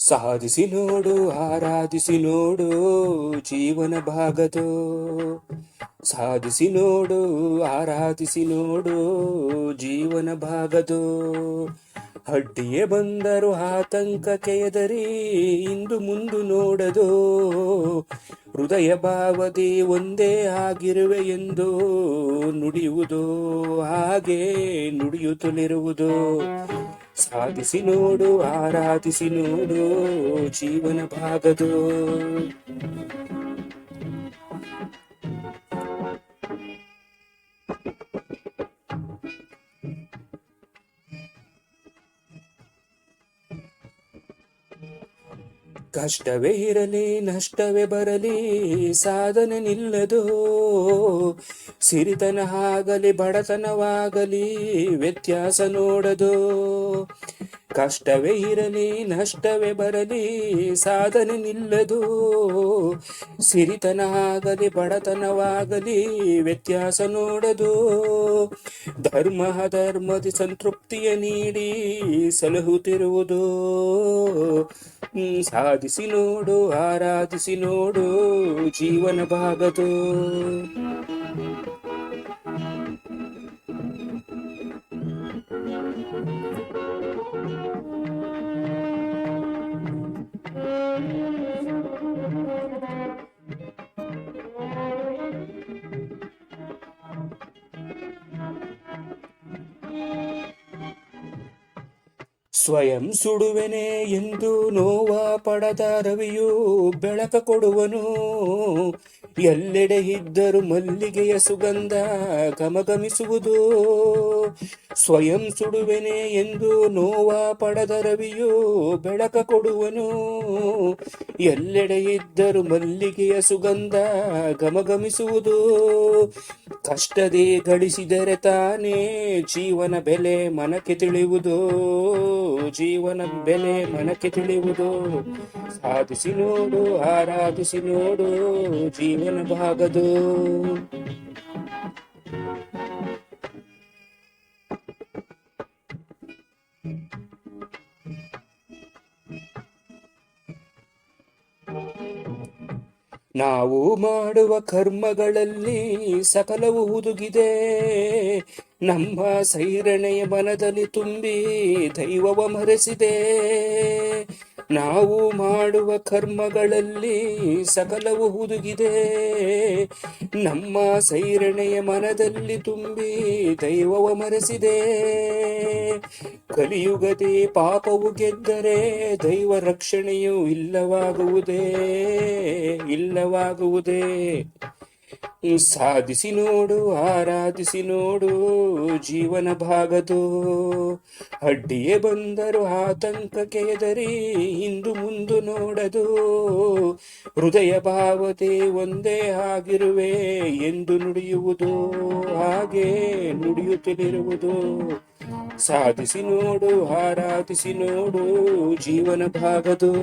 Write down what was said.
ಸಾಧಿಸಿ ನೋಡು ಆರಾಧಿಸಿ ನೋಡು ಜೀವನ ಭಾಗದು. ಸಾಧಿಸಿ ನೋಡು ಆರಾಧಿಸಿ ನೋಡು ಜೀವನ ಭಾಗದು. ಅಡ್ಡಿಯೇ ಬಂದರು ಆತಂಕಕ್ಕೆ ಎದರಿ ಇಂದು ಮುಂದು ನೋಡದು. ಹೃದಯ ಭಾವದಿ ಒಂದೇ ಆಗಿರುವೆ ಎಂದು ನುಡಿಯುವುದು, ಹಾಗೆ ನುಡಿಯುತ್ತಲಿರುವುದು. ಸಾಧಿಸಿ ನೋಡು ಆರಾಧಿಸಿ ನೋಡು ಜೀವನ ಭಾಗದು. ಕಷ್ಟವೇ ಇರಲಿ ನಷ್ಟವೇ ಬರಲಿ ಸಾಧನೆ ನಿಲ್ಲದು. ಸಿರಿತನ ಆಗಲಿ ಬಡತನವಾಗಲಿ ವ್ಯತ್ಯಾಸ ನೋಡದು. ಕಷ್ಟವೇ ಇರಲಿ ನಷ್ಟವೇ ಬರಲಿ ಸಾಧನೆ ನಿಲ್ಲದು. ಸಿರಿತನ ಆಗಲಿ ಬಡತನವಾಗಲಿ ವ್ಯತ್ಯಾಸ ನೋಡದು. ಧರ್ಮ ಅಧರ್ಮದಿ ಸಂತೃಪ್ತಿಯ ನೀಡಿ ಸಲಹುತ್ತಿರುವುದು. ಸಾಧಿಸಿ ನೋಡು ಆರಾಧಿಸಿ ನೋಡು ಜೀವನ ಭಾಗದು. ಸ್ವಯಂ ಸುಡುವೆನೆ ಎಂದು ನೋವ ಪಡದ ರವಿಯು ಬೆಳಕ ಕೊಡುವನು. ಎಲ್ಲೆಡೆ ಇದ್ದರೂ ಮಲ್ಲಿಗೆಯ ಸುಗಂಧ ಘಮಘಮಿಸುವುದು. ಸ್ವಯಂ ಸುಡುವೆನೆ ಎಂದು ನೋವ ಪಡದ ರವಿಯು ಬೆಳಕ ಕೊಡುವನು. ಎಲ್ಲೆಡೆ ಇದ್ದರೂ ಮಲ್ಲಿಗೆಯ ಸುಗಂಧ ಘಮಘಮಿಸುವುದು. ಕಷ್ಟದೇ ಗಳಿಸಿದರೆ ತಾನೇ ಜೀವನ ಬೆಲೆ ಮನಕ್ಕೆ ತಿಳಿಯುವುದು. ಜೀವನ ಬೆಲೆ ಮನಕ್ಕೆ ತಿಳಿಯುವುದು. ಸಾಧಿಸಿ ನೋಡು ಆರಾಧಿಸಿ ನೋಡು ಜೀವನ ಭಾಗದು. ನಾವು ಮಾಡುವ ಕರ್ಮಗಳಲ್ಲಿ ಸಕಲವು ಹುದುಗಿದೆ. ನಮ್ಮ ಸೈರಣೆಯ ಮನದಲ್ಲಿ ತುಂಬಿ ದೈವವ ಮರೆಸಿದೆ. ನಾವು ಮಾಡುವ ಕರ್ಮಗಳಲ್ಲಿ ಸಕಲವು ಹುದುಗಿದೆ. ನಮ್ಮ ಸೈರಣೆಯ ಮನದಲ್ಲಿ ತುಂಬಿ ದೈವವ ಮರೆಸಿದೆ. ಕಲಿಯುಗದಿ ಪಾಪವು ಗೆದ್ದರೆ ದೈವ ರಕ್ಷಣೆಯು ಇಲ್ಲವಾಗುವುದೇ. ಸಾಧಿಸಿ ನೋಡು ಆರಾಧಿಸಿ ನೋಡು ಜೀವನ ಭಾಗದು. ಅಡ್ಡಿಯೇ ಬಂದರು ಆತಂಕಕ್ಕೆ ಎದರಿ ಇಂದು ಮುಂದು ನೋಡದು. ಹೃದಯ ಭಾವತೆ ಒಂದೇ ಆಗಿರುವೆ ಎಂದು ನುಡಿಯುವುದು, ಹಾಗೆ ನುಡಿಯುತ್ತಲಿರುವುದು. ಸಾಧಿಸಿ ನೋಡು ಆರಾಧಿಸಿ ನೋಡು ಜೀವನ ಭಾಗದು.